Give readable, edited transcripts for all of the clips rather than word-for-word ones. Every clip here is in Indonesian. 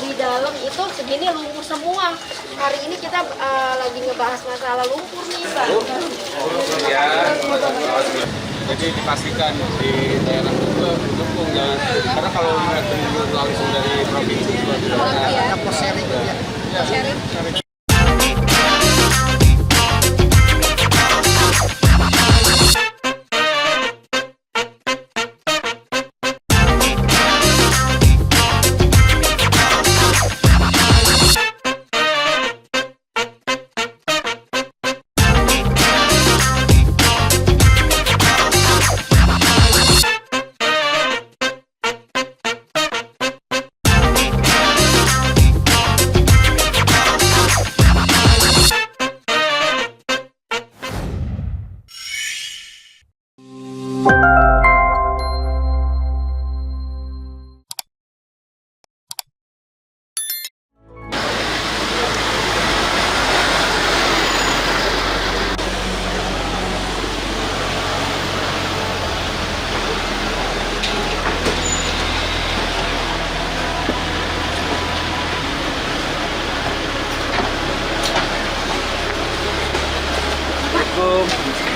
di dalam itu segini lumpur semua. Hari ini kita lagi ngebahas masalah lumpur nih, Pak. Ya, jadi dipastikan di daerah dukung jangan, karena kalau mereka langsung dari provinsi juga tidak ada pos sharing. Sharing.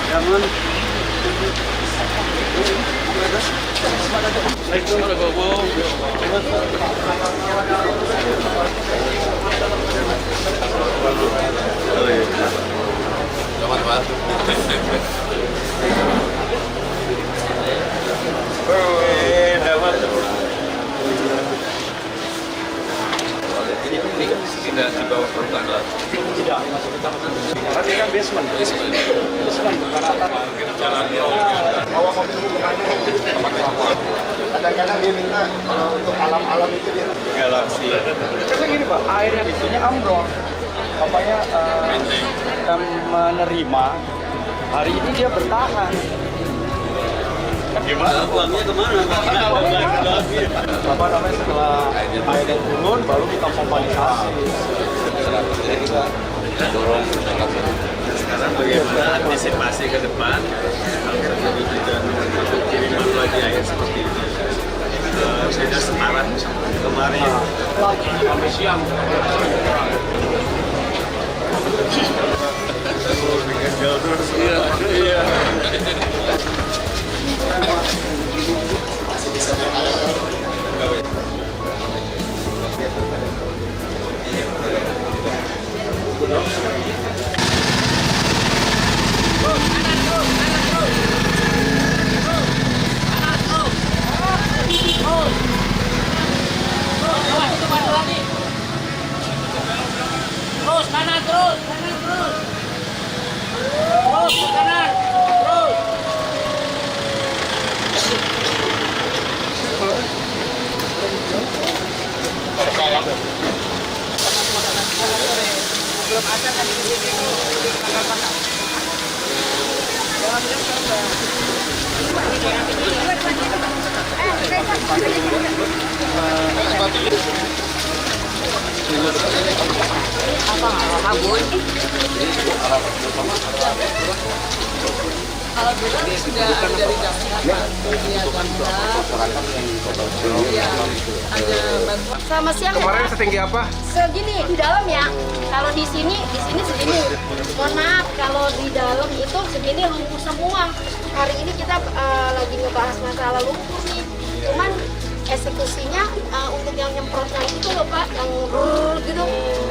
Jangan. Tidak di bawah permukaan laut. Tidak, masuk ke tanah. Karena dia kan basement. Bukan atas. Awak mobil kadang-kadang dia minta untuk alam-alam itu dia galaksi. Karena gini Pak, air yang isunya ambrol. Bapaknya menerima, hari ini dia bertahan. Gimana? Uangnya kemana? Apa namanya setelah airnya turun, baru kita pompalisasi. Kita dorong sekarang bagaimana antisipasi ke depan kalau terjadi hujan kiriman lagi air seperti ini sudah semarak kemarin sampai siang. Iya. Terus kanan terus. Terus ke kanan. Terus. Belum ada tadi di sini kalau dulu sudah dari Selamat siang. Kemarin setinggi apa? Segini di dalam ya. Kalau di sini segini. Mohon maaf kalau di dalam itu segini lumpur semua. Hari ini kita lagi ngebahas masalah lumpur nih. Cuman eksekusinya untuk yang nyemprotnya itu loh Pak, yang gitu.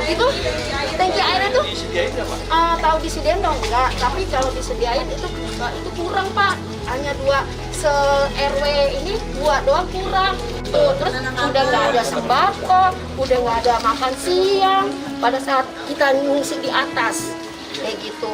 Itu tangki airnya tuh tahu disediain dong enggak, tapi kalau disediain itu kurang Pak. Hanya 2 se-RW ini 2 doang kurang. Tuh, terus udah nggak ada sembako, udah nggak ada makan siang pada saat kita ngungsi di atas kayak gitu.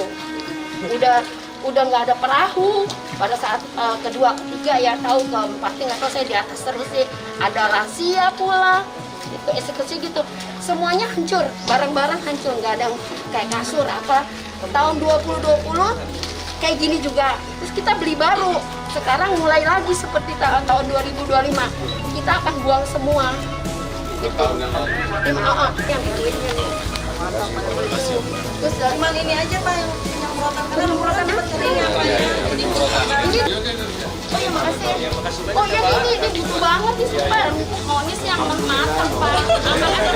Udah nggak ada perahu pada saat kedua, ketiga ya tahu, keempatnya nggak tahu, saya di atas terus sih. Ada rahasia pula, itu eksekusi gitu. Semuanya hancur, barang-barang hancur, nggak ada kayak kasur apa. Tahun 2020 kayak gini juga, terus kita beli baru. Sekarang mulai lagi seperti tahun 2025, kita akan buang semua. Gitu. Yang duitnya nih. Terus Cuman ini aja Pak yang penyemprotan, karena penyemprotan dapat keringan. Oh ya makasih. Oh ya ini butuh banget nih Pak, rumput monis yang matang Pak. Sama ada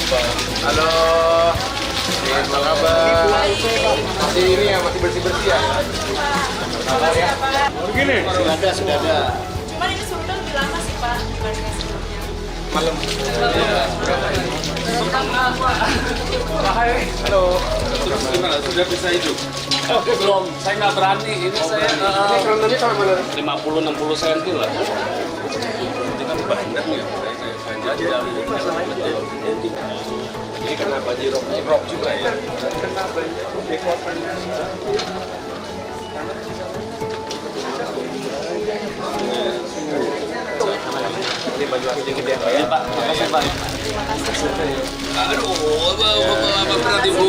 Halo. Apa kabar? Masih ini ya, masih bersih-bersih ya? Kabar ya? Begini? Sudah ada. Cuman ini surutnya lebih lama sih Pak dibandingkan sebelumnya. Malam. Halo. Terus gimana? Sudah bisa hidup? Oh, belum, saya nggak berani. Ini saya Ini kerentannya sama mana? 50-60 cm lah. Ini kan banyak ya. Ini kena banjir rob juga ya. Ini baju asli gede ya, Pak ya? Pak, makasih Pak. Aduh, apa berat Ibu?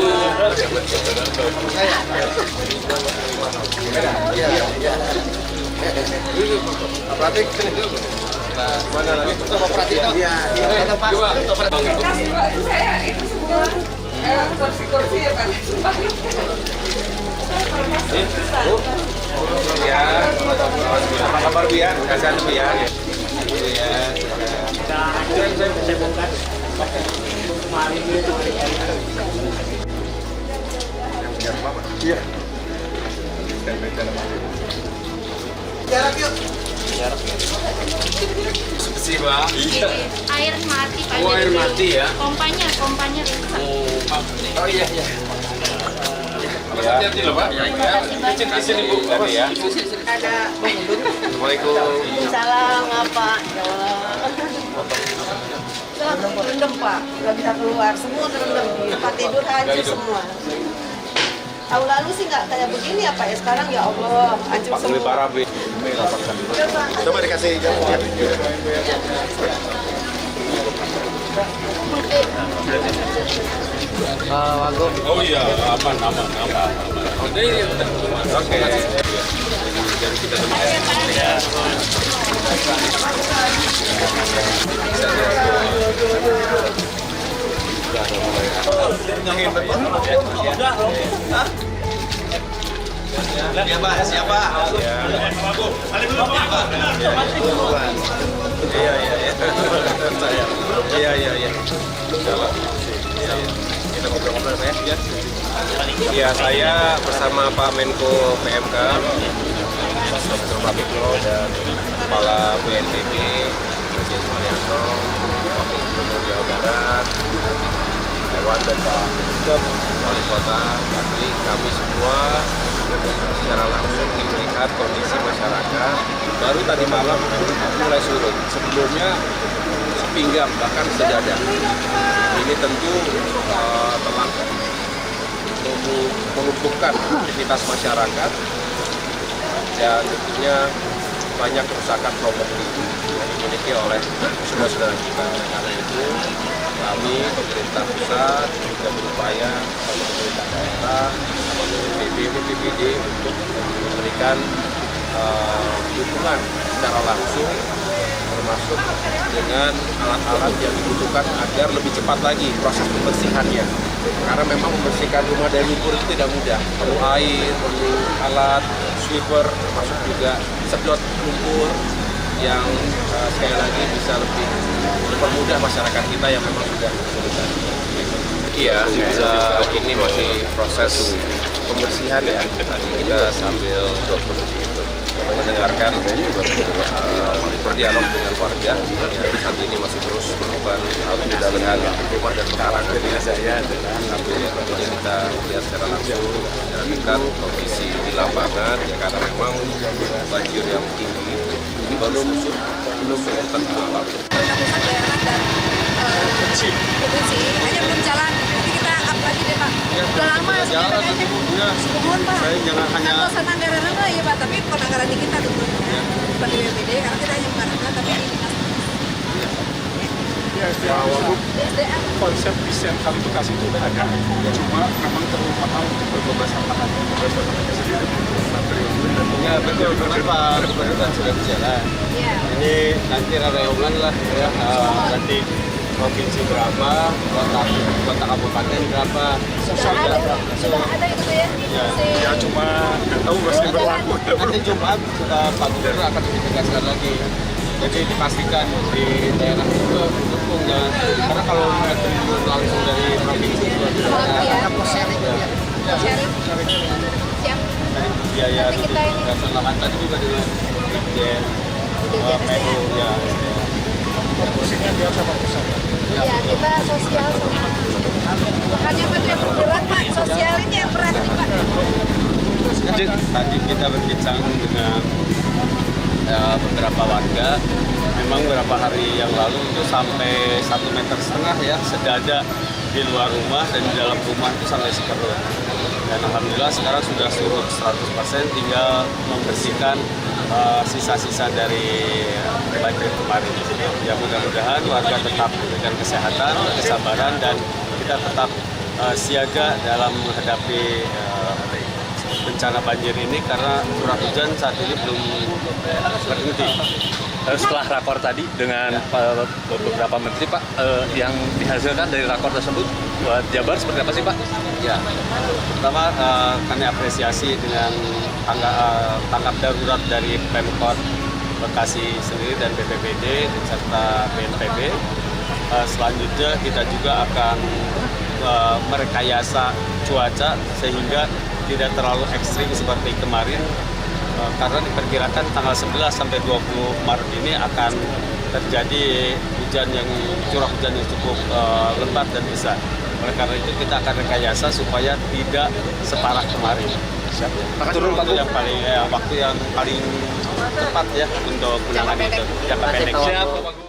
Pratik, sini dulu. Mana lagi? Pak Pratik. Iya, iya Pak. Saya itu semua kursi-kursi ya Pak. Ya, apa kabar Bu ya? Kasihan Bu ya. Ya. Iya. Jarak yuk. Bersih Pak. Iya. Air mati Pak. Oh, air mati ya. Pompanya rusak. Oh iya iya. Hati-hati loh Pak. Kecil di sini Bu. Hati ya. Ada Assalamualaikum. salam apa? Ya Allah. Terendam Pak, nggak bisa keluar, semua terendam. Tempat tidur hancur semua. Tahun lalu sih nggak kayak begini ya Pak ya, sekarang ya Allah hancur Pak lebih semua. parah Bu. Coba dikasih jamu ya. Oh iya, aman. Oke. Jadi kita Siapa? Iya. Kita ngobrol-ngobrol ya. Ya, saya bersama Pak Menko PMK, Dr. Pratikno dan Kepala BNPB, Presiden Suharyanto, Wakil Gubernur Jawa Barat, Dewan dan Pak Gubernur, Wali Kota, Patri, kami semua secara langsung melihat kondisi masyarakat. Baru tadi malam mulai surut. Sebelumnya sepinggang bahkan sejadah. Ini tentu telah melumpuhkan aktivitas masyarakat dan tentunya banyak kerusakan properti yang dimiliki oleh saudara-saudara kita. Karena itu kami pemerintah pusat juga berupaya bersama pemerintah daerah, BPBD untuk memberikan dukungan secara langsung, termasuk dengan alat-alat yang dibutuhkan agar lebih cepat lagi proses pembersihannya. Karena memang membersihkan rumah dari lumpur itu tidak mudah. Perlu air, perlu alat, sweeper, termasuk juga sedot lumpur yang sekali lagi bisa lebih mempermudah masyarakat kita yang memang sudah kesulitan. Iya, ini masih proses pembersihan ya. Tadi kita sambil mendengarkan berdialog dengan warga. Saat ini masih terus melakukan pembersihan rumah dan pekarangan. Saya sambil kita lihat secara langsung secara dekat kondisi di lapangan ya, karena memang banjir yang tinggi ini belum tentu apa. Pusat daerah dan kecil, hanya belum jalan. Nanti kita up lagi deh Pak. Udah lama jalan Mohon Pak. Saya jangan hanya Kan anggaran ya Pak, tapi bukan anggaran di kita tentunya. Bukan di BPD, karena kita hanya mengharapkan tapi di dinas. Konsep desentralisasi itu udah ada, cuma memang terlalu mahal untuk bermasalah. ya betul, kenapa gubernur sudah berjalan. Ini nanti rayonan lah ya, nanti provinsi berapa, kota kabupaten berapa. Sudah ada itu ya. Ya cuma nggak tahu masih berlaku. Nanti Jumat Pak Gubernur akan ditegaskan lagi. Jadi dipastikan di daerah itu mendukung, karena kalau 5 triliun langsung dari provinsi juga sudah ada. Ya. Posering ya. Sharing. Siap. Dari biaya Nanti kita ini. dilaksanakan tadi juga dengan Dirjen Menlu ya. Posisinya dia sama pusat. Iya, kita sosial sama. Makanya Pak yang berat Pak, sosial ini yang berat nih Pak. Tadi kita berbincang dengan beberapa warga. Memang beberapa hari yang lalu itu sampai 1,5 meter ya sedada di luar rumah, dan di dalam rumah itu sampai seperut. Dan alhamdulillah sekarang sudah surut 100%, tinggal membersihkan sisa-sisa dari banjir kemarin. Ya mudah-mudahan warga tetap diberikan kesehatan, kesabaran, dan kita tetap siaga dalam menghadapi bencana banjir ini, karena curah hujan saat ini belum berhenti. Setelah rakor tadi dengan beberapa menteri Pak, yang dihasilkan dari rakor tersebut buat Jabar seperti apa sih Pak? Ya, pertama kami apresiasi dengan tanggap darurat dari Pemkot Bekasi sendiri dan BPBD serta BNPB. Selanjutnya kita juga akan merekayasa cuaca sehingga tidak terlalu ekstrim seperti kemarin, karena diperkirakan tanggal 11 sampai 20 Maret ini akan terjadi curah hujan yang cukup lebat dan besar. Oleh karena itu kita akan rekayasa supaya tidak separah kemarin. Turun waktu yang paling tepat ya untuk menangani itu. Jangka pendek. Siap Bapak Gubernur.